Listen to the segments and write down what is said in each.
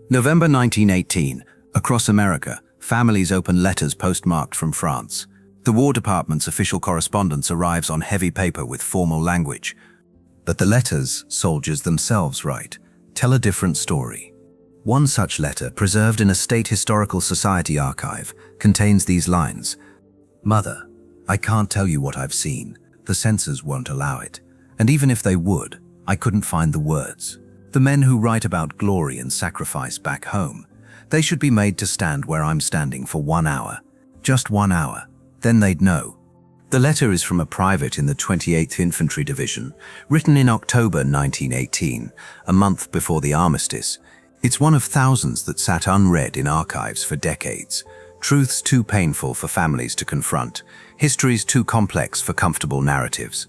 November 1918. Across America, families open letters postmarked from France. The War Department's official correspondence arrives on heavy paper with formal language. But the letters soldiers themselves write tell a different story. One such letter, preserved in a State Historical Society archive, contains these lines: "Mother, I can't tell you what I've seen. The censors won't allow it. And even if they would, I couldn't find the words. The men who write about glory and sacrifice back home, they should be made to stand where I'm standing for 1 hour. Just 1 hour. Then they'd know." The letter is from a private in the 28th Infantry Division, written in October 1918, a month before the armistice. It's one of thousands that sat unread in archives for decades. Truths too painful for families to confront, histories too complex for comfortable narratives.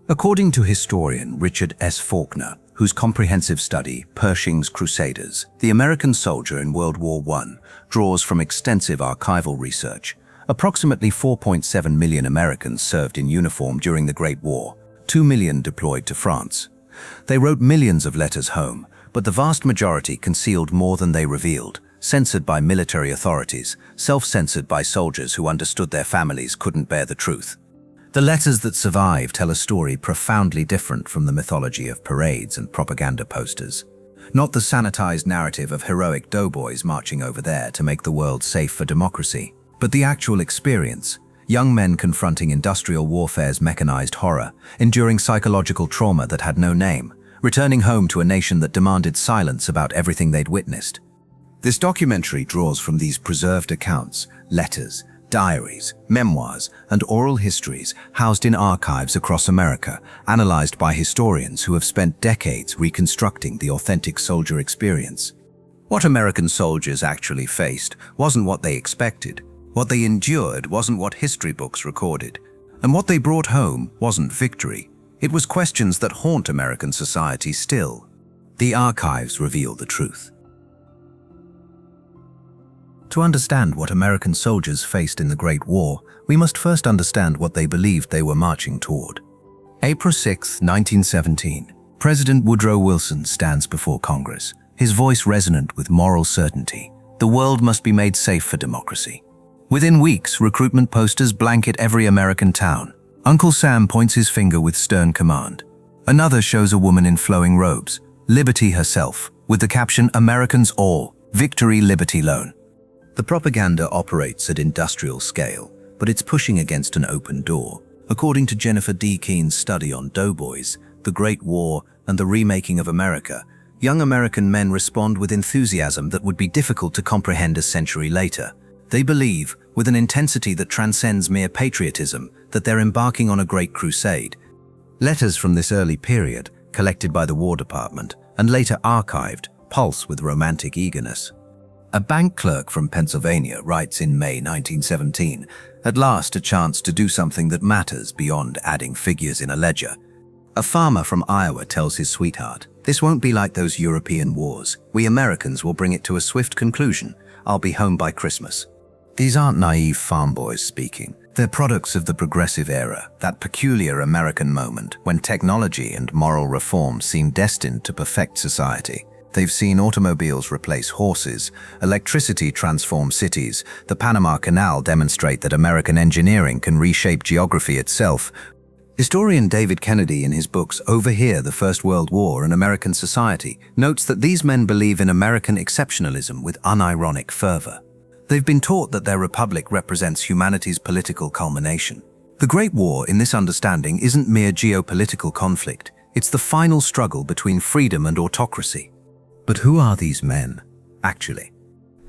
According to historian Richard S. Faulkner, whose comprehensive study, Pershing's Crusaders, the American Soldier in World War I, draws from extensive archival research, approximately 4.7 million Americans served in uniform during the Great War, 2 million deployed to France. They wrote millions of letters home, but the vast majority concealed more than they revealed, censored by military authorities, self-censored by soldiers who understood their families couldn't bear the truth. The letters that survive tell a story profoundly different from the mythology of parades and propaganda posters. Not the sanitized narrative of heroic doughboys marching over there to make the world safe for democracy, but the actual experience, young men confronting industrial warfare's mechanized horror, enduring psychological trauma that had no name, returning home to a nation that demanded silence about everything they'd witnessed. This documentary draws from these preserved accounts, letters, diaries, memoirs, and oral histories housed in archives across America, analyzed by historians who have spent decades reconstructing the authentic soldier experience. What American soldiers actually faced wasn't what they expected. What they endured wasn't what history books recorded. And what they brought home wasn't victory. It was questions that haunt American society still. The archives reveal the truth. To understand what American soldiers faced in the Great War, we must first understand what they believed they were marching toward. April 6, 1917. President Woodrow Wilson stands before Congress, his voice resonant with moral certainty. The world must be made safe for democracy. Within weeks, recruitment posters blanket every American town. Uncle Sam points his finger with stern command. Another shows a woman in flowing robes, Liberty herself, with the caption, "Americans all, victory, liberty, loan." The propaganda operates at industrial scale, but it's pushing against an open door. According to Jennifer D. Keene's study on Doughboys, the Great War, and the remaking of America, young American men respond with enthusiasm that would be difficult to comprehend a century later. They believe, with an intensity that transcends mere patriotism, that they're embarking on a great crusade. Letters from this early period, collected by the War Department, and later archived, pulse with romantic eagerness. A bank clerk from Pennsylvania writes in May 1917, "At last a chance to do something that matters beyond adding figures in a ledger." A farmer from Iowa tells his sweetheart, "This won't be like those European wars. We Americans will bring it to a swift conclusion. I'll be home by Christmas." These aren't naive farm boys speaking. They're products of the progressive era, that peculiar American moment when technology and moral reform seem destined to perfect society. They've seen automobiles replace horses, electricity transform cities, the Panama Canal demonstrate that American engineering can reshape geography itself. Historian David Kennedy, in his books Overhear the First World War and American Society, notes that these men believe in American exceptionalism with unironic fervor. They've been taught that their republic represents humanity's political culmination. The Great War, in this understanding, isn't mere geopolitical conflict. It's the final struggle between freedom and autocracy. But who are these men, actually?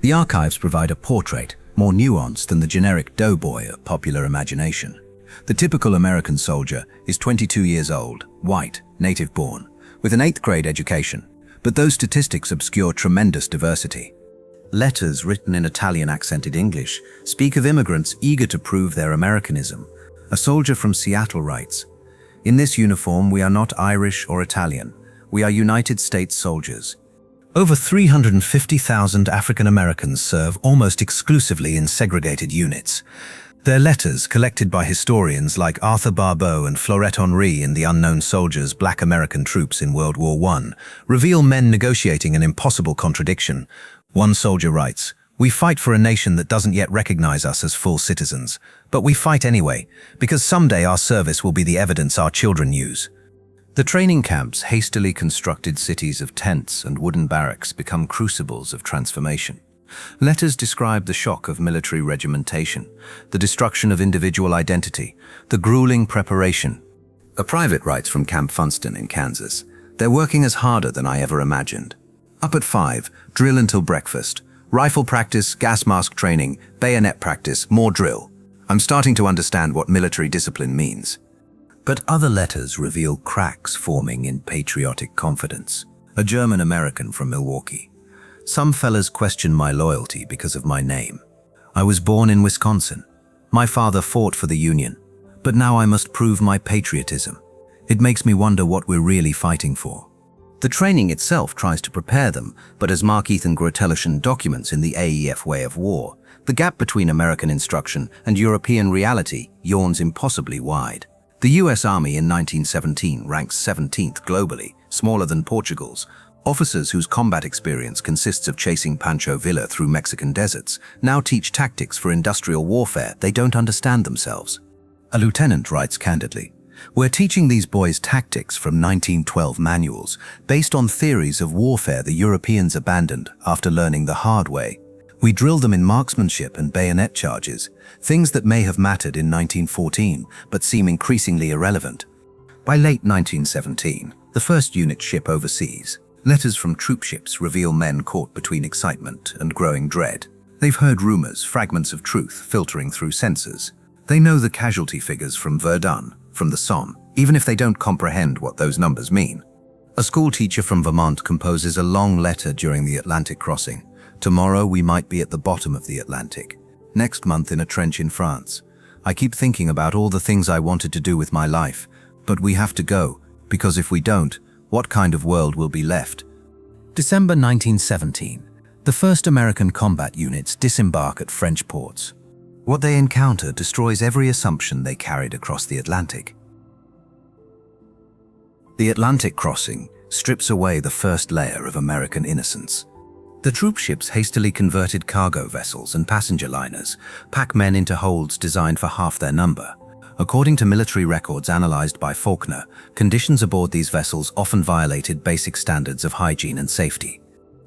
The archives provide a portrait more nuanced than the generic doughboy of popular imagination. The typical American soldier is 22 years old, white, native-born, with an 8th grade education. But those statistics obscure tremendous diversity. Letters written in Italian-accented English speak of immigrants eager to prove their Americanism. A soldier from Seattle writes, "In this uniform we are not Irish or Italian. We are United States soldiers." Over 350,000 African Americans serve almost exclusively in segregated units. Their letters, collected by historians like Arthur Barbeau and Florette Henry in The Unknown Soldiers, Black American Troops in World War I, reveal men negotiating an impossible contradiction. One soldier writes, "We fight for a nation that doesn't yet recognize us as full citizens, but we fight anyway, because someday our service will be the evidence our children use." The training camps, hastily constructed cities of tents and wooden barracks, become crucibles of transformation. Letters describe the shock of military regimentation, the destruction of individual identity, the grueling preparation. A private writes from Camp Funston in Kansas, "They're working us harder than I ever imagined. Up at 5, drill until breakfast, rifle practice, gas mask training, bayonet practice, more drill. I'm starting to understand what military discipline means." But other letters reveal cracks forming in patriotic confidence. A German American from Milwaukee. "Some fellas question my loyalty because of my name. I was born in Wisconsin. My father fought for the Union, but now I must prove my patriotism. It makes me wonder what we're really fighting for." The training itself tries to prepare them, but as Mark Ethan Grotelishan documents in the AEF Way of War, the gap between American instruction and European reality yawns impossibly wide. The US Army in 1917 ranks 17th globally, smaller than Portugal's. Officers whose combat experience consists of chasing Pancho Villa through Mexican deserts now teach tactics for industrial warfare they don't understand themselves. A lieutenant writes candidly, "We're teaching these boys tactics from 1912 manuals based on theories of warfare the Europeans abandoned after learning the hard way. We drill them in marksmanship and bayonet charges, things that may have mattered in 1914 but seem increasingly irrelevant." By late 1917, the first unit ship overseas. Letters from troopships reveal men caught between excitement and growing dread. They've heard rumors, fragments of truth filtering through censors. They know the casualty figures from Verdun, from the Somme, even if they don't comprehend what those numbers mean. A school teacher from Vermont composes a long letter during the Atlantic crossing. "Tomorrow we might be at the bottom of the Atlantic. Next month in a trench in France. I keep thinking about all the things I wanted to do with my life, but we have to go, because if we don't, what kind of world will be left?" December 1917. The first American combat units disembark at French ports. What they encounter destroys every assumption they carried across the Atlantic. The Atlantic crossing strips away the first layer of American innocence. The troopships, hastily converted cargo vessels and passenger liners, pack men into holds designed for half their number. According to military records analyzed by Faulkner, conditions aboard these vessels often violated basic standards of hygiene and safety.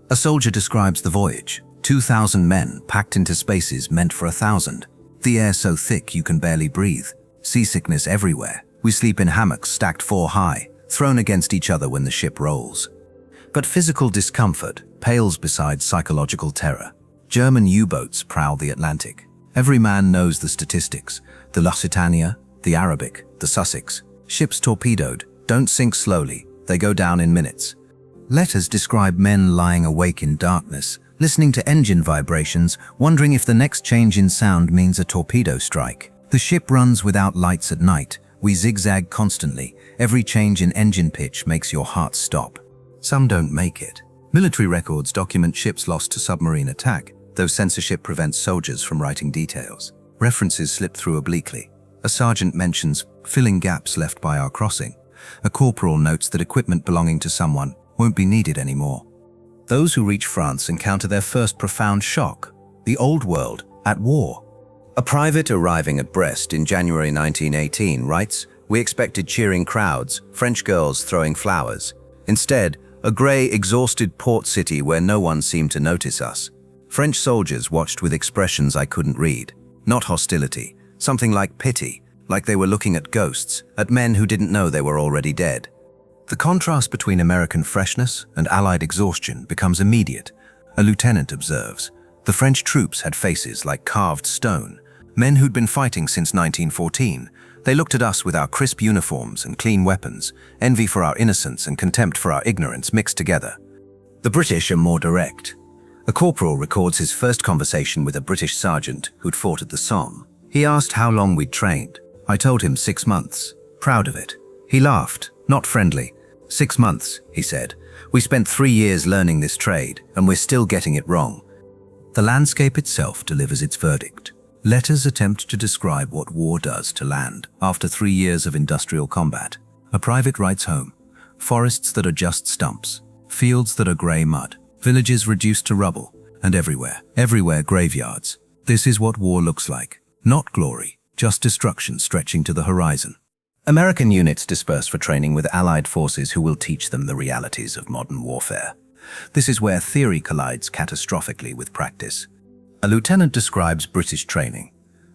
A soldier describes the voyage: 2,000 men packed into spaces meant for 1,000. The air so thick you can barely breathe. Seasickness everywhere. We sleep in hammocks stacked 4 high, thrown against each other when the ship rolls. But physical discomfort pales beside psychological terror. German U-boats prowl the Atlantic. Every man knows the statistics. The Lusitania, the Arabic, the Sussex. Ships torpedoed, don't sink slowly, they go down in minutes. Letters describe men lying awake in darkness, listening to engine vibrations, wondering if the next change in sound means a torpedo strike. The ship runs without lights at night. We zigzag constantly. Every change in engine pitch makes your heart stop. Some don't make it. Military records document ships lost to submarine attack, though censorship prevents soldiers from writing details. References slip through obliquely. A sergeant mentions filling gaps left by our crossing. A corporal notes that equipment belonging to someone won't be needed anymore. Those who reach France encounter their first profound shock: the old world at war. A private arriving at Brest in January 1918 writes, "We expected cheering crowds, French girls throwing flowers. Instead, a grey, exhausted port city where no one seemed to notice us. French soldiers watched with expressions I couldn't read. Not hostility, something like pity, like they were looking at ghosts, at men who didn't know they were already dead." The contrast between American freshness and Allied exhaustion becomes immediate. A lieutenant observes, "The French troops had faces like carved stone, men who'd been fighting since 1914. They looked at us with our crisp uniforms and clean weapons, envy for our innocence and contempt for our ignorance mixed together." The British are more direct. A corporal records his first conversation with a British sergeant who'd fought at the Somme. He asked how long we'd trained. I told him 6 months. Proud of it. He laughed, not friendly. 6 months, he said. "We spent 3 years learning this trade, and we're still getting it wrong." The landscape itself delivers its verdict. Letters attempt to describe what war does to land after 3 years of industrial combat. A private writes home. Forests that are just stumps, fields that are grey mud, villages reduced to rubble, and everywhere graveyards. This is what war looks like. Not glory, just destruction stretching to the horizon. American units disperse for training with Allied forces who will teach them the realities of modern warfare. This is where theory collides catastrophically with practice. A lieutenant describes British training.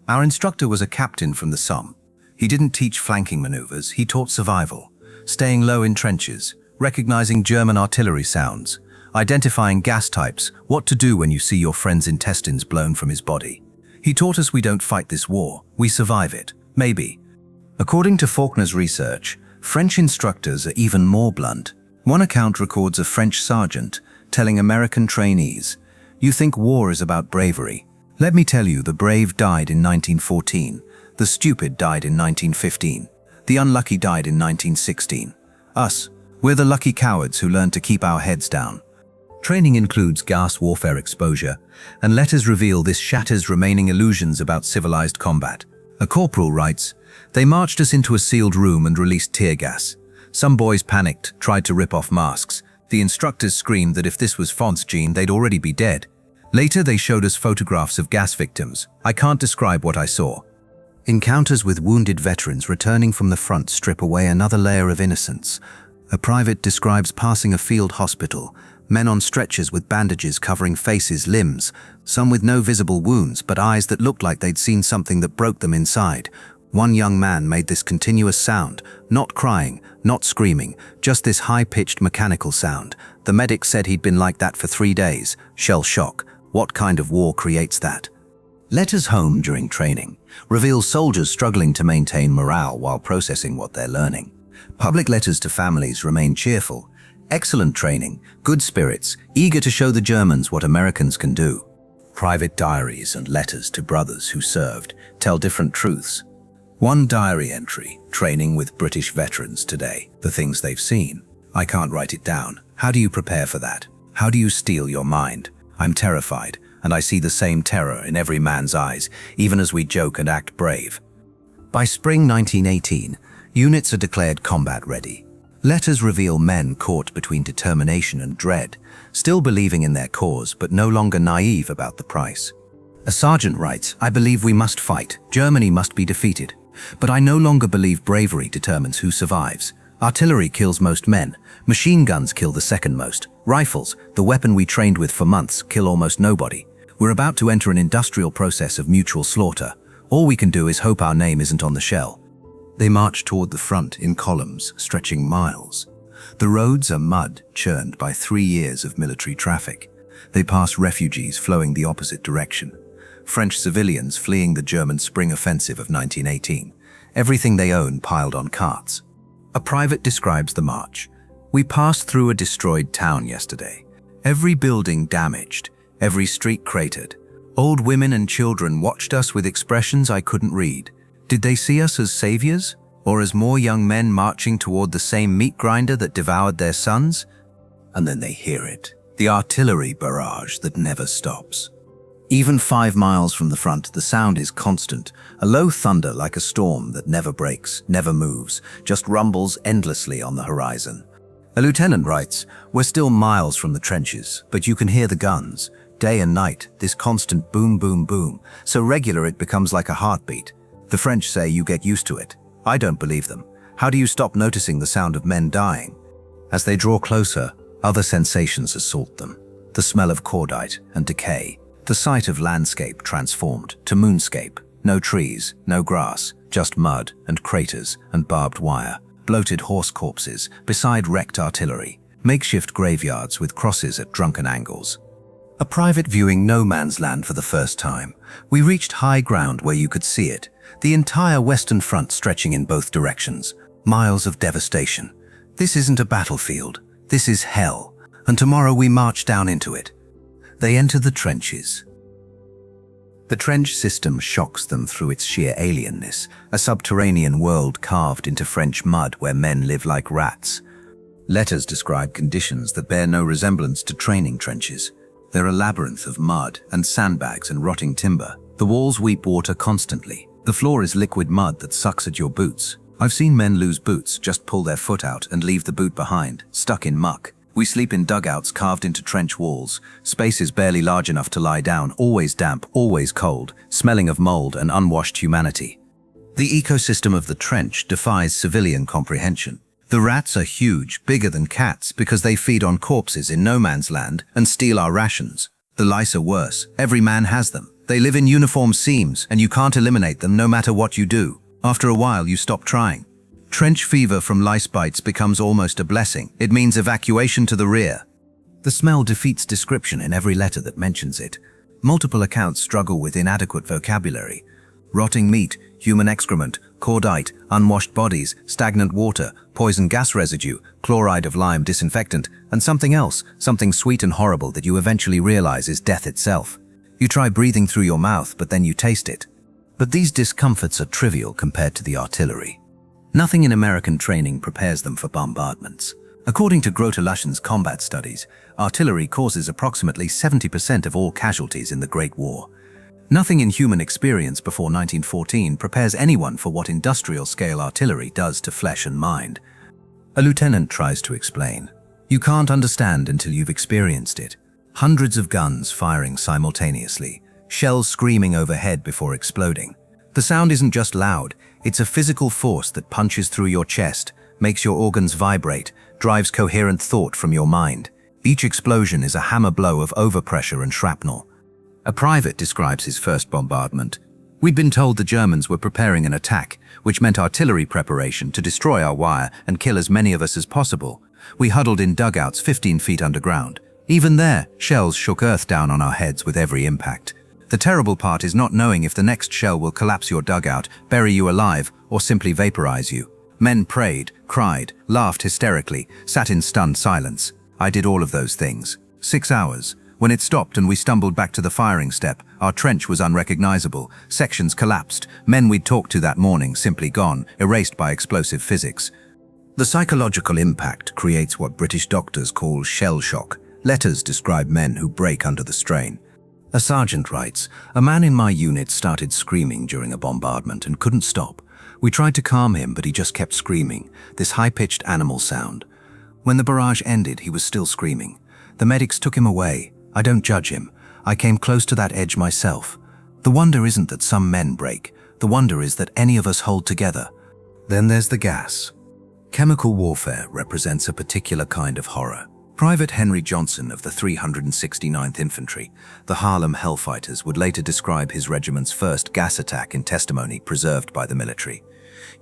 Our instructor was a captain from the Somme. He didn't teach flanking maneuvers, he taught survival, staying low in trenches, recognizing German artillery sounds, identifying gas types, what to do when you see your friend's intestines blown from his body. He taught us we don't fight this war, we survive it, maybe. According to Faulkner's research, French instructors are even more blunt. One account records a French sergeant telling American trainees, "You think war is about bravery? Let me tell you, the brave died in 1914, the stupid died in 1915, the unlucky died in 1916. Us, we're the lucky cowards who learned to keep our heads down." Training includes gas warfare exposure, and letters reveal this shatters remaining illusions about civilized combat. A corporal writes, "They marched us into a sealed room and released tear gas. Some boys panicked, tried to rip off masks. The instructors screamed that if this was Font's gene, they'd already be dead. Later, they showed us photographs of gas victims. I can't describe what I saw." Encounters with wounded veterans returning from the front strip away another layer of innocence. A private describes passing a field hospital, men on stretchers with bandages covering faces, limbs, some with no visible wounds but eyes that looked like they'd seen something that broke them inside. One young man made this continuous sound, not crying, not screaming, just this high-pitched mechanical sound. The medic said he'd been like that for 3 days. Shell shock. What kind of war creates that? Letters home during training reveal soldiers struggling to maintain morale while processing what they're learning. Public letters to families remain cheerful. Excellent training, good spirits, eager to show the Germans what Americans can do. Private diaries and letters to brothers who served tell different truths. One diary entry, training with British veterans today, the things they've seen. I can't write it down. How do you prepare for that? How do you steel your mind? I'm terrified, and I see the same terror in every man's eyes, even as we joke and act brave. By spring 1918, units are declared combat ready. Letters reveal men caught between determination and dread, still believing in their cause but no longer naive about the price. A sergeant writes, "I believe we must fight. Germany must be defeated. But I no longer believe bravery determines who survives. Artillery kills most men. Machine guns kill the second most. Rifles, the weapon we trained with for months, kill almost nobody. We're about to enter an industrial process of mutual slaughter. All we can do is hope our name isn't on the shell." They march toward the front in columns stretching miles. The roads are mud churned by 3 years of military traffic. They pass refugees flowing the opposite direction. French civilians fleeing the German spring offensive of 1918. Everything they own piled on carts. A private describes the march. "We passed through a destroyed town yesterday. Every building damaged, every street cratered. Old women and children watched us with expressions I couldn't read. Did they see us as saviors, or as more young men marching toward the same meat grinder that devoured their sons?" And then they hear it, the artillery barrage that never stops. Even 5 miles from the front, the sound is constant, a low thunder like a storm that never breaks, never moves, just rumbles endlessly on the horizon. A lieutenant writes, "We're still miles from the trenches, but you can hear the guns. Day and night, this constant boom, boom, boom, so regular it becomes like a heartbeat. The French say you get used to it. I don't believe them. How do you stop noticing the sound of men dying?" As they draw closer, other sensations assault them. The smell of cordite and decay. The sight of landscape transformed to moonscape. No trees, no grass, just mud and craters and barbed wire. Bloated horse corpses beside wrecked artillery. Makeshift graveyards with crosses at drunken angles. A private viewing no man's land for the first time. We reached high ground where you could see it. The entire Western Front stretching in both directions. Miles of devastation. This isn't a battlefield. This is hell. And tomorrow we march down into it. They enter the trenches. The trench system shocks them through its sheer alienness, a subterranean world carved into French mud where men live like rats. Letters describe conditions that bear no resemblance to training trenches. They're a labyrinth of mud and sandbags and rotting timber. The walls weep water constantly. The floor is liquid mud that sucks at your boots. I've seen men lose boots, just pull their foot out and leave the boot behind, stuck in muck. We sleep in dugouts carved into trench walls, spaces barely large enough to lie down, always damp, always cold, smelling of mold and unwashed humanity. The ecosystem of the trench defies civilian comprehension. The rats are huge, bigger than cats, because they feed on corpses in no man's land and steal our rations. The lice are worse. Every man has them. They live in uniform seams, and you can't eliminate them no matter what you do. After a while, you stop trying. Trench fever from lice bites becomes almost a blessing. It means evacuation to the rear. The smell defeats description in every letter that mentions it. Multiple accounts struggle with inadequate vocabulary. Rotting meat, human excrement, cordite, unwashed bodies, stagnant water, poison gas residue, chloride of lime disinfectant, and something else, something sweet and horrible that you eventually realize is death itself. You try breathing through your mouth, but then you taste it. But these discomforts are trivial compared to the artillery. Nothing in American training prepares them for bombardments. According to Grote-Lushen's combat studies, artillery causes approximately 70% of all casualties in the Great War. Nothing in human experience before 1914 prepares anyone for what industrial-scale artillery does to flesh and mind. A lieutenant tries to explain. You can't understand until you've experienced it. Hundreds of guns firing simultaneously, shells screaming overhead before exploding. The sound isn't just loud, it's a physical force that punches through your chest, makes your organs vibrate, drives coherent thought from your mind. Each explosion is a hammer blow of overpressure and shrapnel. A private describes his first bombardment. We'd been told the Germans were preparing an attack, which meant artillery preparation to destroy our wire and kill as many of us as possible. We huddled in dugouts 15 feet underground. Even there, shells shook earth down on our heads with every impact. The terrible part is not knowing if the next shell will collapse your dugout, bury you alive, or simply vaporize you. Men prayed, cried, laughed hysterically, sat in stunned silence. I did all of those things. 6 hours. When it stopped and we stumbled back to the firing step, our trench was unrecognizable. Sections collapsed. Men we'd talked to that morning simply gone, erased by explosive physics. The psychological impact creates what British doctors call shell shock. Letters describe men who break under the strain. A sergeant writes, "A man in my unit started screaming during a bombardment and couldn't stop. We tried to calm him, but he just kept screaming, this high-pitched animal sound. When the barrage ended, he was still screaming. The medics took him away. I don't judge him. I came close to that edge myself. The wonder isn't that some men break. The wonder is that any of us hold together." Then there's the gas. Chemical warfare represents a particular kind of horror. Private Henry Johnson of the 369th Infantry, the Harlem Hellfighters, would later describe his regiment's first gas attack in testimony preserved by the military.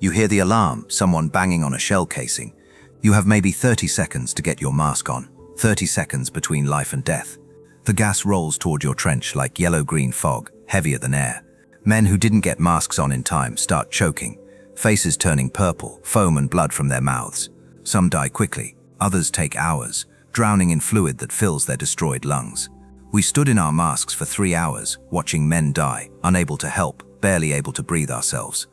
You hear the alarm, someone banging on a shell casing. You have maybe 30 seconds to get your mask on, 30 seconds between life and death. The gas rolls toward your trench like yellow-green fog, heavier than air. Men who didn't get masks on in time start choking, faces turning purple, foam and blood from their mouths. Some die quickly, others take hours, drowning in fluid that fills their destroyed lungs. We stood in our masks for 3 hours, watching men die, unable to help, barely able to breathe ourselves.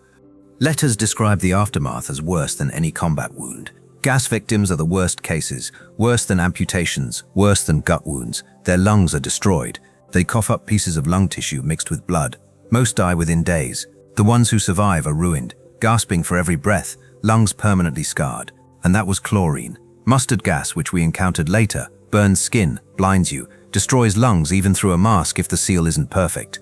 Letters describe the aftermath as worse than any combat wound. Gas victims are the worst cases, worse than amputations, worse than gut wounds. Their lungs are destroyed. They cough up pieces of lung tissue mixed with blood. Most die within days. The ones who survive are ruined, gasping for every breath, lungs permanently scarred. And that was chlorine. Mustard gas, which we encountered later, burns skin, blinds you, destroys lungs even through a mask if the seal isn't perfect.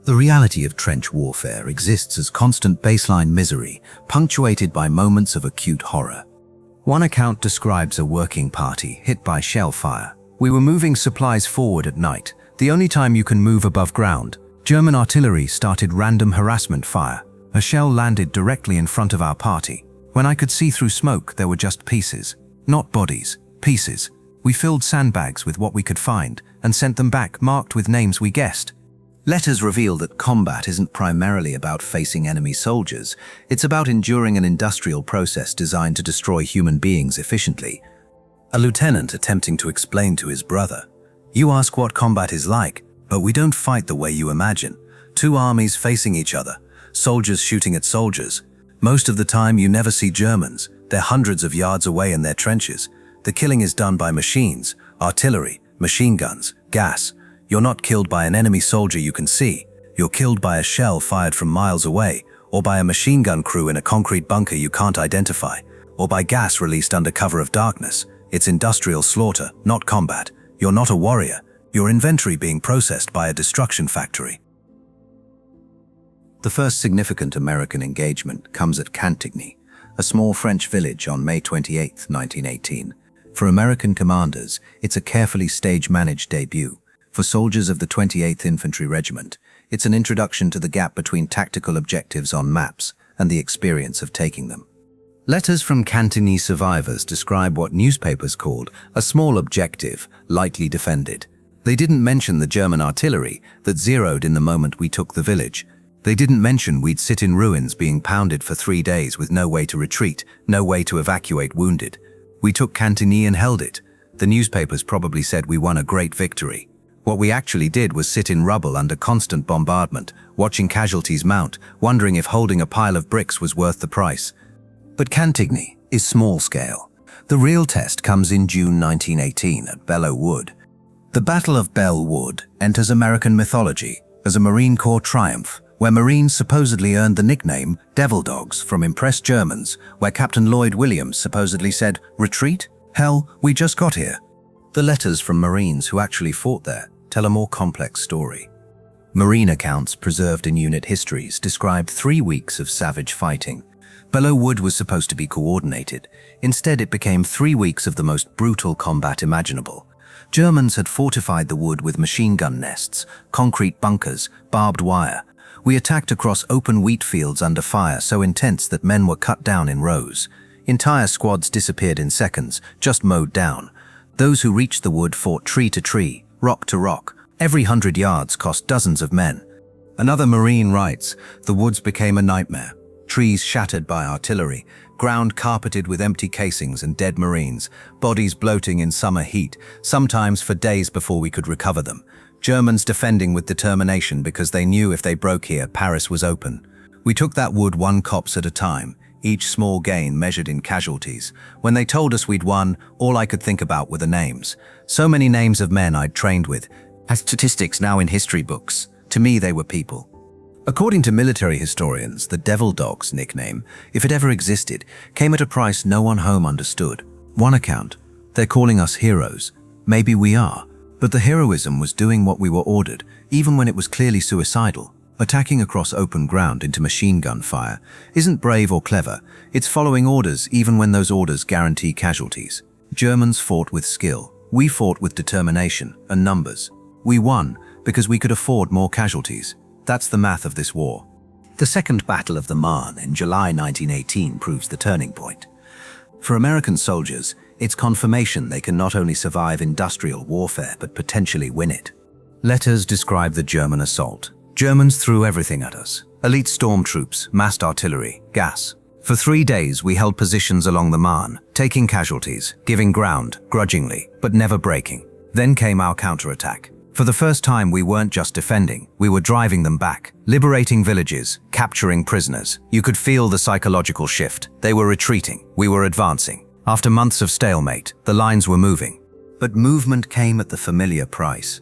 The reality of trench warfare exists as constant baseline misery, punctuated by moments of acute horror. One account describes a working party hit by shell fire. We were moving supplies forward at night, the only time you can move above ground. German artillery started random harassment fire. A shell landed directly in front of our party. When I could see through smoke, there were just pieces. Not bodies, pieces. We filled sandbags with what we could find and sent them back marked with names we guessed. Letters reveal that combat isn't primarily about facing enemy soldiers. It's about enduring an industrial process designed to destroy human beings efficiently. A lieutenant attempting to explain to his brother, "You ask what combat is like, but we don't fight the way you imagine. 2 armies facing each other, soldiers shooting at soldiers. Most of the time you never see Germans. They're hundreds of yards away in their trenches. The killing is done by machines, artillery, machine guns, gas. You're not killed by an enemy soldier you can see. You're killed by a shell fired from miles away, or by a machine gun crew in a concrete bunker you can't identify, or by gas released under cover of darkness. It's industrial slaughter, not combat. You're not a warrior. Your inventory being processed by a destruction factory. The first significant American engagement comes at Cantigny, a small French village on May 28, 1918. For American commanders, it's a carefully stage-managed debut. For soldiers of the 28th Infantry Regiment, it's an introduction to the gap between tactical objectives on maps and the experience of taking them. Letters from Cantigny survivors describe what newspapers called a small objective, lightly defended. They didn't mention the German artillery that zeroed in the moment we took the village. They didn't mention we'd sit in ruins being pounded for 3 days with no way to retreat, no way to evacuate wounded. We took Cantigny and held it. The newspapers probably said we won a great victory. What we actually did was sit in rubble under constant bombardment, watching casualties mount, wondering if holding a pile of bricks was worth the price. But Cantigny is small scale. The real test comes in June 1918 at Belleau Wood. The Battle of Belleau Wood enters American mythology as a Marine Corps triumph, where Marines supposedly earned the nickname Devil Dogs from impressed Germans, where Captain Lloyd Williams supposedly said, "Retreat? Hell, we just got here." The letters from Marines who actually fought there tell a more complex story. Marine accounts preserved in unit histories described 3 weeks of savage fighting. Belleau Wood was supposed to be coordinated. Instead, it became 3 weeks of the most brutal combat imaginable. Germans had fortified the wood with machine gun nests, concrete bunkers, barbed wire. We attacked across open wheat fields under fire so intense that men were cut down in rows. Entire squads disappeared in seconds, just mowed down. Those who reached the wood fought tree to tree, rock to rock. Every 100 yards cost dozens of men. Another Marine writes, "The woods became a nightmare. Trees shattered by artillery, ground carpeted with empty casings and dead Marines, bodies bloating in summer heat, sometimes for days before we could recover them. Germans defending with determination because they knew if they broke here, Paris was open. We took that wood 1 copse at a time, each small gain measured in casualties. When they told us we'd won, all I could think about were the names. So many names of men I'd trained with, as statistics now in history books. To me, they were people." According to military historians, the Devil Dogs nickname, if it ever existed, came at a price no one home understood. One account, they're calling us heroes. Maybe we are. But the heroism was doing what we were ordered, even when it was clearly suicidal. Attacking across open ground into machine gun fire isn't brave or clever. It's following orders even when those orders guarantee casualties. Germans fought with skill. We fought with determination and numbers. We won because we could afford more casualties. That's the math of this war. The Second Battle of the Marne in July 1918 proves the turning point. For American soldiers, it's confirmation they can not only survive industrial warfare but potentially win it. Letters describe the German assault. Germans threw everything at us. Elite stormtroops, massed artillery, gas. For 3 days we held positions along the Marne, taking casualties, giving ground, grudgingly, but never breaking. Then came our counterattack. For the first time we weren't just defending, we were driving them back, liberating villages, capturing prisoners. You could feel the psychological shift. They were retreating, we were advancing. After months of stalemate, the lines were moving. But movement came at the familiar price.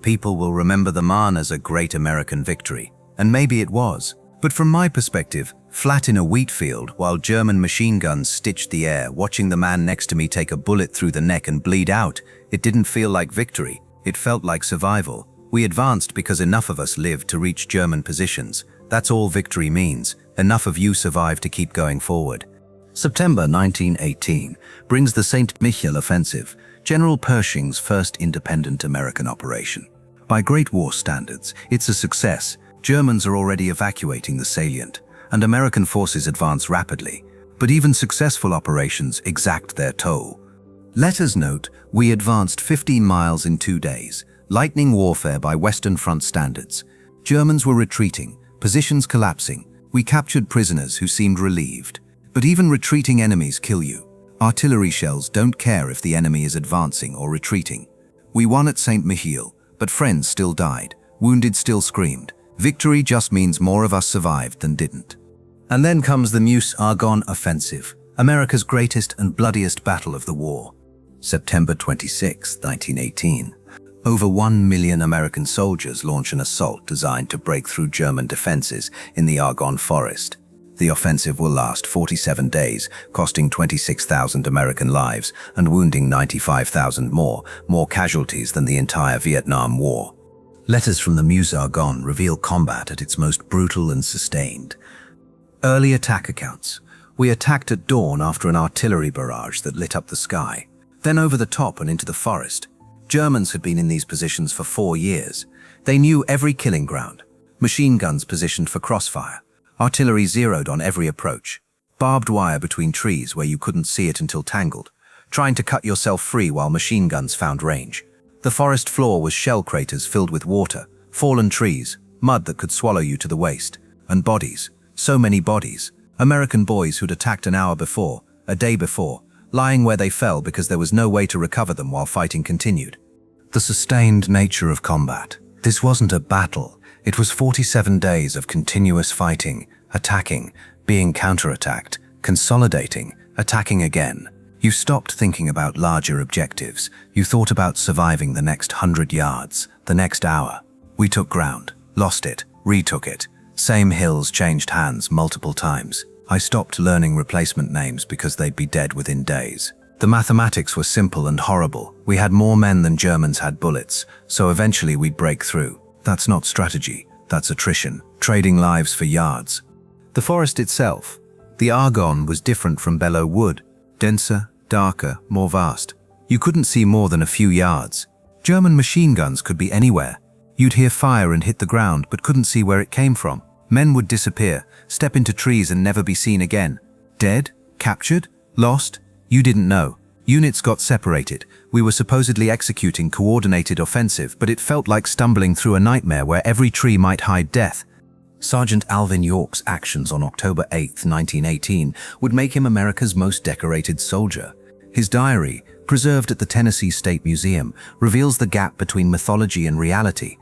People will remember the Marne as a great American victory, and maybe it was. But from my perspective, flat in a wheat field while German machine guns stitched the air, watching the man next to me take a bullet through the neck and bleed out, it didn't feel like victory. It felt like survival. We advanced because enough of us lived to reach German positions. That's all victory means. Enough of you survived to keep going forward. September 1918 brings the St. Mihiel offensive, General Pershing's first independent American operation. By Great War standards, it's a success. Germans are already evacuating the salient, and American forces advance rapidly. But even successful operations exact their toll. Letters note, we advanced 15 miles in 2 days, lightning warfare by Western Front standards. Germans were retreating, positions collapsing. We captured prisoners who seemed relieved. But even retreating enemies kill you. Artillery shells don't care if the enemy is advancing or retreating. We won at St. Mihiel, but friends still died, wounded still screamed. Victory just means more of us survived than didn't. And then comes the Meuse-Argonne offensive, America's greatest and bloodiest battle of the war. September 26, 1918. Over 1 million American soldiers launch an assault designed to break through German defenses in the Argonne Forest. The offensive will last 47 days, costing 26,000 American lives and wounding 95,000 more casualties than the entire Vietnam War. Letters from the Meuse Argonne reveal combat at its most brutal and sustained. Early attack accounts. We attacked at dawn after an artillery barrage that lit up the sky, then over the top and into the forest. Germans had been in these positions for 4 years. They knew every killing ground. Machine guns positioned for crossfire. Artillery zeroed on every approach. Barbed wire between trees where you couldn't see it until tangled. Trying to cut yourself free while machine guns found range. The forest floor was shell craters filled with water, fallen trees, mud that could swallow you to the waist, and bodies. So many bodies. American boys who'd attacked an hour before, a day before, lying where they fell because there was no way to recover them while fighting continued. The sustained nature of combat. This wasn't a battle. It was 47 days of continuous fighting, attacking, being counterattacked, consolidating, attacking again. You stopped thinking about larger objectives. You thought about surviving the next 100 yards, the next hour. We took ground, lost it, retook it. Same hills changed hands multiple times. I stopped learning replacement names because they'd be dead within days. The mathematics were simple and horrible. We had more men than Germans had bullets, so eventually we'd break through. That's not strategy, that's attrition, trading lives for yards. The forest itself. The Argonne was different from Belleau Wood. Denser, darker, more vast. You couldn't see more than a few yards. German machine guns could be anywhere. You'd hear fire and hit the ground, but couldn't see where it came from. Men would disappear, step into trees and never be seen again. Dead? Captured? Lost? You didn't know. Units got separated. We were supposedly executing coordinated offensive, but it felt like stumbling through a nightmare where every tree might hide death. Sergeant Alvin York's actions on October 8, 1918, would make him America's most decorated soldier. His diary, preserved at the Tennessee State Museum, reveals the gap between mythology and reality.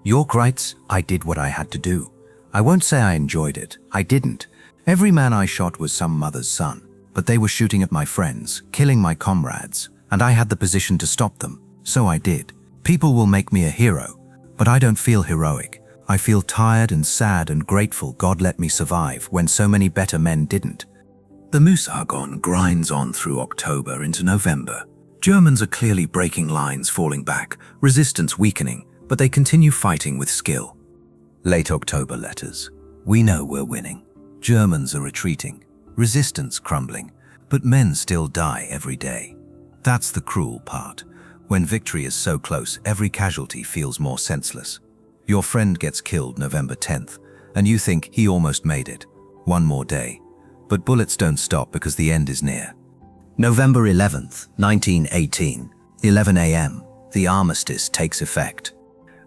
York writes, "I did what I had to do. I won't say I enjoyed it. I didn't. Every man I shot was some mother's son. But they were shooting at my friends, killing my comrades, and I had the position to stop them, so I did. People will make me a hero, but I don't feel heroic. I feel tired and sad and grateful God let me survive when so many better men didn't." The Meuse Argonne grinds on through October into November. Germans are clearly breaking lines, falling back, resistance weakening, but they continue fighting with skill. Late October letters. We know we're winning. Germans are retreating. Resistance crumbling, but men still die every day. That's the cruel part. When victory is so close, every casualty feels more senseless. Your friend gets killed November 10th, and you think he almost made it. One more day. But bullets don't stop because the end is near. November 11th, 1918, 11 a.m., the armistice takes effect.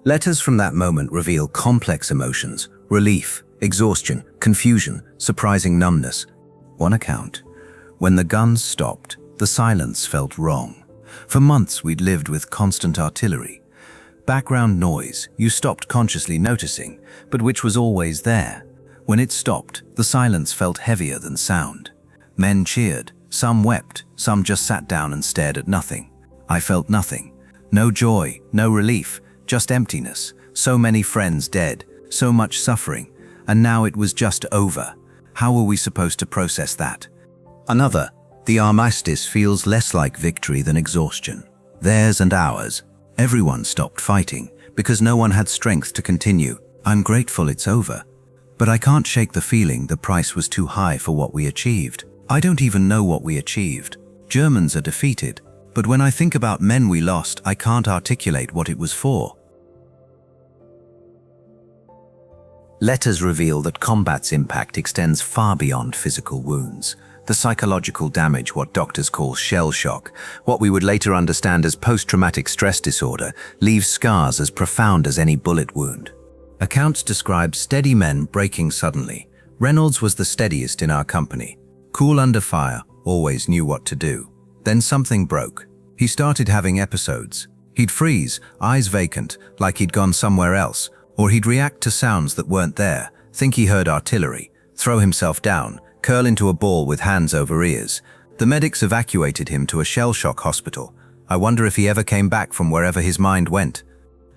Letters from that moment reveal complex emotions, relief, exhaustion, confusion, surprising numbness. One account. When the guns stopped, the silence felt wrong. For months we'd lived with constant artillery. Background noise you stopped consciously noticing, but which was always there. When it stopped, the silence felt heavier than sound. Men cheered, some wept, some just sat down and stared at nothing. I felt nothing. No joy, no relief, just emptiness. So many friends dead, so much suffering, and now it was just over. How were we supposed to process that? Another, the armistice feels less like victory than exhaustion. Theirs and ours. Everyone stopped fighting because no one had strength to continue. I'm grateful it's over, but I can't shake the feeling the price was too high for what we achieved. I don't even know what we achieved. Germans are defeated, but when I think about men we lost, I can't articulate what it was for. Letters reveal that combat's impact extends far beyond physical wounds. The psychological damage, what doctors call shell shock, what we would later understand as post-traumatic stress disorder, leaves scars as profound as any bullet wound. Accounts describe steady men breaking suddenly. Reynolds was the steadiest in our company. Cool under fire, always knew what to do. Then something broke. He started having episodes. He'd freeze, eyes vacant, like he'd gone somewhere else, or he'd react to sounds that weren't there, think he heard artillery, throw himself down, curl into a ball with hands over ears. The medics evacuated him to a shell shock hospital. I wonder if he ever came back from wherever his mind went.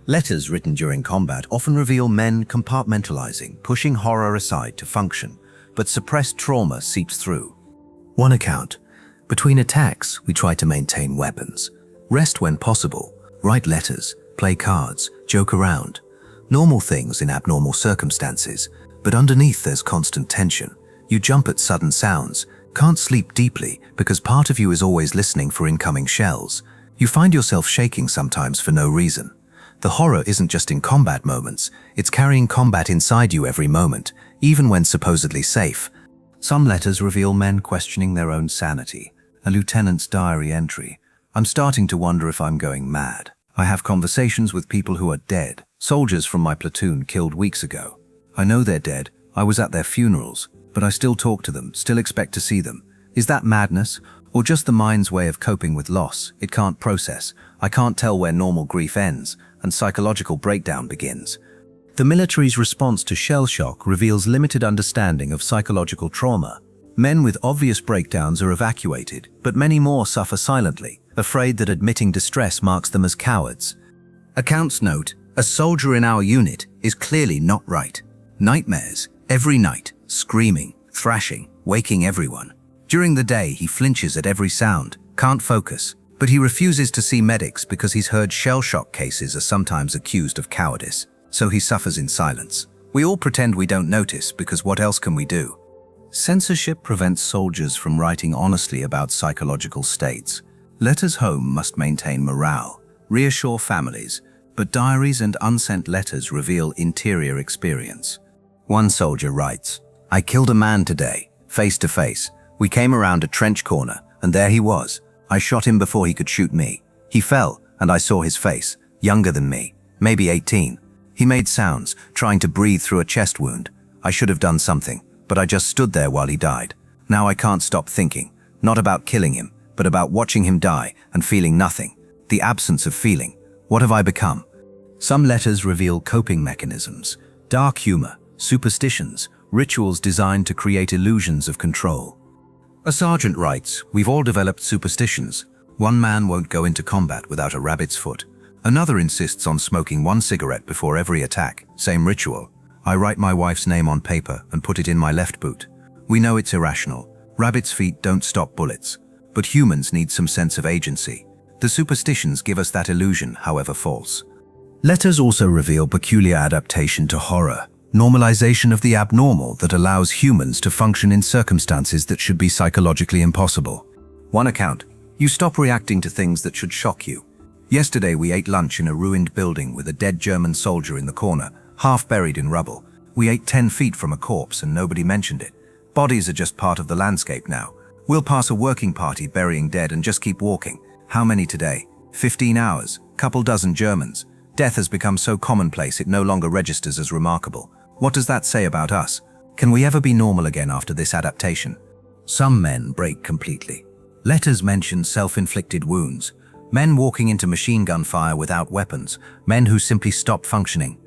Letters written during combat often reveal men compartmentalizing, pushing horror aside to function, but suppressed trauma seeps through. One account: between attacks, we try to maintain weapons, rest when possible, write letters, play cards, joke around. Normal things in abnormal circumstances, but underneath there's constant tension. You jump at sudden sounds, can't sleep deeply because part of you is always listening for incoming shells. You find yourself shaking sometimes for no reason. The horror isn't just in combat moments, it's carrying combat inside you every moment, even when supposedly safe. Some letters reveal men questioning their own sanity. A lieutenant's diary entry: I'm starting to wonder if I'm going mad. I have conversations with people who are dead, soldiers from my platoon killed weeks ago. I know they're dead, I was at their funerals, but I still talk to them, still expect to see them. Is that madness? Or just the mind's way of coping with loss? It can't process. I can't tell where normal grief ends and psychological breakdown begins. The military's response to shell shock reveals limited understanding of psychological trauma. Men with obvious breakdowns are evacuated, but many more suffer silently, afraid that admitting distress marks them as cowards. Accounts note, a soldier in our unit is clearly not right. Nightmares, every night, screaming, thrashing, waking everyone. During the day, he flinches at every sound, can't focus, but he refuses to see medics because he's heard shell shock cases are sometimes accused of cowardice, so he suffers in silence. We all pretend we don't notice because what else can we do? Censorship prevents soldiers from writing honestly about psychological states. Letters home must maintain morale, reassure families, but diaries and unsent letters reveal interior experience. One soldier writes, I killed a man today, face to face. We came around a trench corner, and there he was. I shot him before he could shoot me. He fell, and I saw his face, younger than me, maybe 18. He made sounds, trying to breathe through a chest wound. I should have done something, but I just stood there while he died. Now I can't stop thinking, not about killing him, but about watching him die and feeling nothing. The absence of feeling. What have I become? Some letters reveal coping mechanisms, dark humor, superstitions, rituals designed to create illusions of control. A sergeant writes, we've all developed superstitions. One man won't go into combat without a rabbit's foot. Another insists on smoking one cigarette before every attack, same ritual. I write my wife's name on paper and put it in my left boot. We know it's irrational. Rabbit's feet don't stop bullets. But humans need some sense of agency. The superstitions give us that illusion, however false. Letters also reveal peculiar adaptation to horror. Normalization of the abnormal that allows humans to function in circumstances that should be psychologically impossible. One account: you stop reacting to things that should shock you. Yesterday we ate lunch in a ruined building with a dead German soldier in the corner, half buried in rubble. We ate 10 feet from a corpse and nobody mentioned it. Bodies are just part of the landscape now. We'll pass a working party burying dead and just keep walking. How many today? 15 hours, couple dozen Germans. Death has become so commonplace it no longer registers as remarkable. What does that say about us? Can we ever be normal again after this adaptation? Some men break completely. Letters mention self-inflicted wounds, men walking into machine gun fire without weapons, men who simply stop functioning.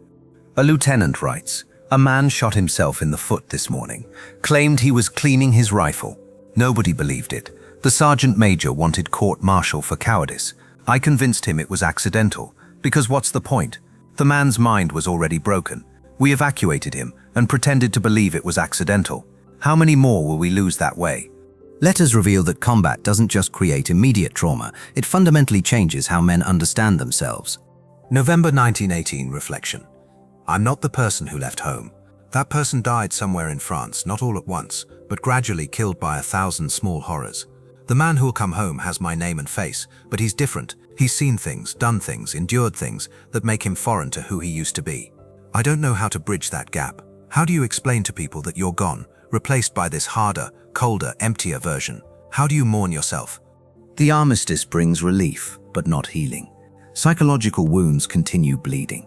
A lieutenant writes, a man shot himself in the foot this morning, claimed he was cleaning his rifle. Nobody believed it. The sergeant major wanted court-martial for cowardice. I convinced him it was accidental, because what's the point? The man's mind was already broken. We evacuated him and pretended to believe it was accidental. How many more will we lose that way? Letters reveal that combat doesn't just create immediate trauma, it fundamentally changes how men understand themselves. November 1918 reflection. I'm not the person who left home. That person died somewhere in France, not all at once, but gradually killed by 1,000 small horrors. The man who'll come home has my name and face, but he's different. He's seen things, done things, endured things that make him foreign to who he used to be. I don't know how to bridge that gap. How do you explain to people that you're gone, replaced by this harder, colder, emptier version? How do you mourn yourself? The armistice brings relief, but not healing. Psychological wounds continue bleeding.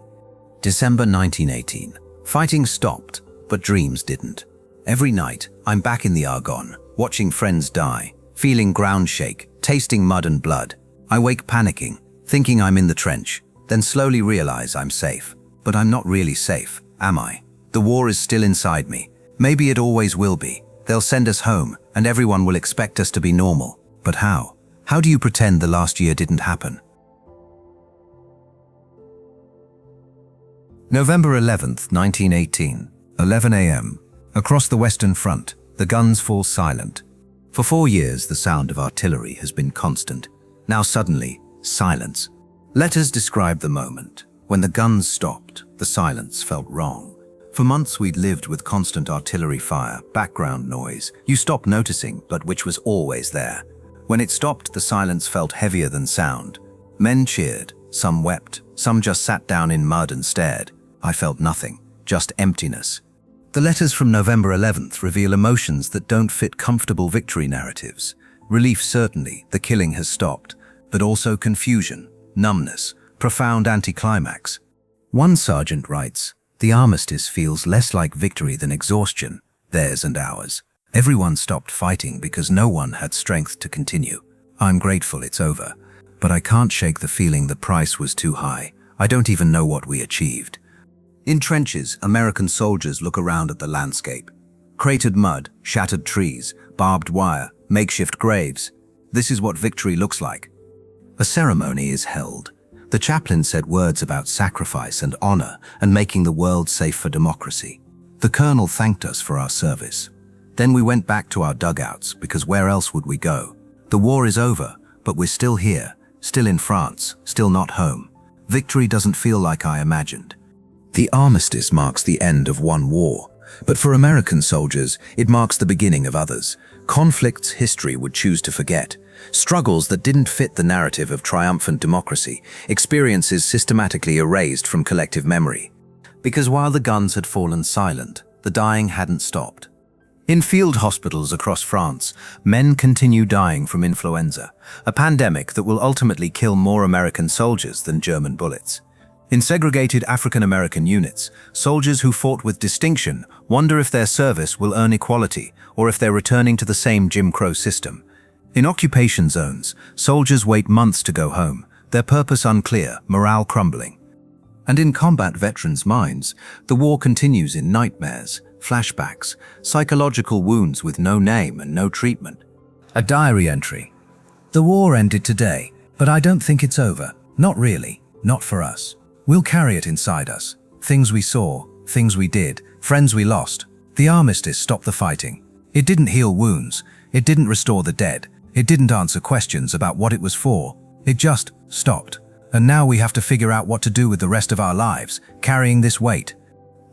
December 1918. Fighting stopped, but dreams didn't. Every night, I'm back in the Argonne, watching friends die, feeling ground shake, tasting mud and blood. I wake panicking, thinking I'm in the trench, then slowly realize I'm safe. But I'm not really safe, am I? The war is still inside me. Maybe it always will be. They'll send us home, and everyone will expect us to be normal. But how? How do you pretend the last year didn't happen? November 11th, 1918, 11 a.m. Across the Western Front, the guns fall silent. For 4 years, the sound of artillery has been constant. Now suddenly, silence. Letters describe the moment. When the guns stopped, the silence felt wrong. For months we'd lived with constant artillery fire, background noise. You stopped noticing, but which was always there. When it stopped, the silence felt heavier than sound. Men cheered, some wept, some just sat down in mud and stared. I felt nothing, just emptiness. The letters from November 11th reveal emotions that don't fit comfortable victory narratives. Relief certainly, the killing has stopped, but also confusion, numbness, profound anticlimax. One sergeant writes, "The armistice feels less like victory than exhaustion, theirs and ours. Everyone stopped fighting because no one had strength to continue. I'm grateful it's over, but I can't shake the feeling the price was too high. I don't even know what we achieved." In trenches, American soldiers look around at the landscape. Cratered mud, shattered trees, barbed wire, makeshift graves. This is what victory looks like. A ceremony is held. The chaplain said words about sacrifice and honor and making the world safe for democracy. The colonel thanked us for our service. Then we went back to our dugouts, because where else would we go? The war is over, but we're still here, still in France, still not home. Victory doesn't feel like I imagined. The armistice marks the end of one war, but for American soldiers, it marks the beginning of others. Conflicts history would choose to forget. Struggles that didn't fit the narrative of triumphant democracy, experiences systematically erased from collective memory. Because while the guns had fallen silent, the dying hadn't stopped. In field hospitals across France, men continue dying from influenza, a pandemic that will ultimately kill more American soldiers than German bullets. In segregated African-American units, soldiers who fought with distinction wonder if their service will earn equality or if they're returning to the same Jim Crow system. In occupation zones, soldiers wait months to go home, their purpose unclear, morale crumbling. And in combat veterans' minds, the war continues in nightmares, flashbacks, psychological wounds with no name and no treatment. A diary entry. "The war ended today, but I don't think it's over. Not really, not for us. We'll carry it inside us. Things we saw, things we did, friends we lost. The armistice stopped the fighting. It didn't heal wounds. It didn't restore the dead. It didn't answer questions about what it was for. It just stopped. And now we have to figure out what to do with the rest of our lives, carrying this weight."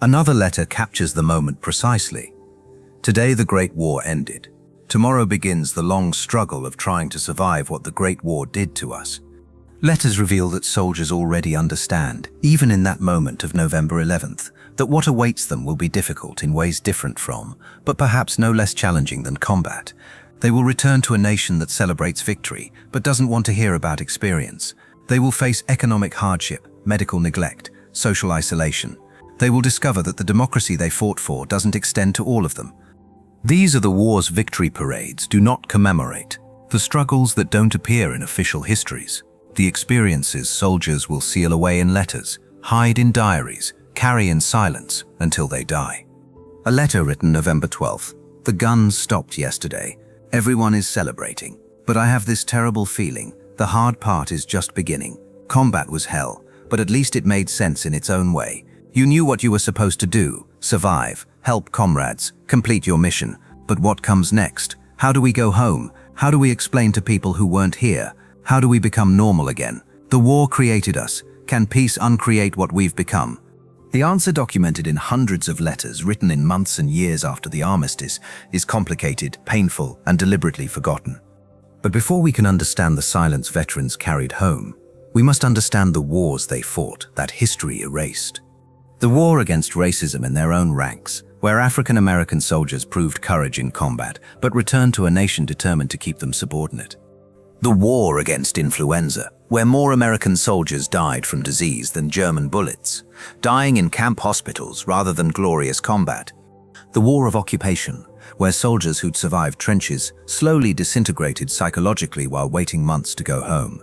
Another letter captures the moment precisely. "Today the Great War ended. Tomorrow begins the long struggle of trying to survive what the Great War did to us." Letters reveal that soldiers already understand, even in that moment of November 11th, that what awaits them will be difficult in ways different from, but perhaps no less challenging than combat. They will return to a nation that celebrates victory, but doesn't want to hear about experience. They will face economic hardship, medical neglect, social isolation. They will discover that the democracy they fought for doesn't extend to all of them. These are the war's victory parades do not commemorate, the struggles that don't appear in official histories. The experiences soldiers will seal away in letters, hide in diaries, carry in silence until they die. A letter written November 12th. "The guns stopped yesterday. Everyone is celebrating. But I have this terrible feeling. The hard part is just beginning. Combat was hell, but at least it made sense in its own way. You knew what you were supposed to do, survive, help comrades, complete your mission. But what comes next? How do we go home? How do we explain to people who weren't here? How do we become normal again? The war created us. Can peace uncreate what we've become?" The answer, documented in hundreds of letters written in months and years after the armistice, is complicated, painful, and deliberately forgotten. But before we can understand the silence veterans carried home, we must understand the wars they fought, that history erased. The war against racism in their own ranks, where African American soldiers proved courage in combat, but returned to a nation determined to keep them subordinate. The war against influenza, where more American soldiers died from disease than German bullets, dying in camp hospitals rather than glorious combat. The war of occupation, where soldiers who'd survived trenches slowly disintegrated psychologically while waiting months to go home.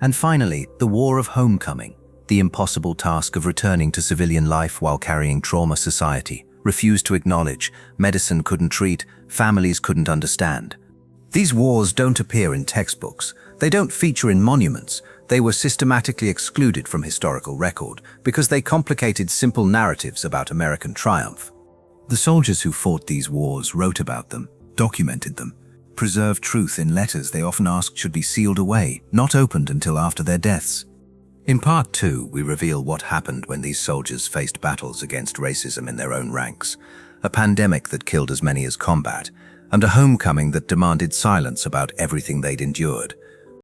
And finally, the war of homecoming, the impossible task of returning to civilian life while carrying trauma society refused to acknowledge, medicine couldn't treat, families couldn't understand. These wars don't appear in textbooks. They don't feature in monuments. They were systematically excluded from historical record because they complicated simple narratives about American triumph. The soldiers who fought these wars wrote about them, documented them, preserved truth in letters they often asked should be sealed away, not opened until after their deaths. In Part 2, we reveal what happened when these soldiers faced battles against racism in their own ranks, a pandemic that killed as many as combat, and a homecoming that demanded silence about everything they'd endured.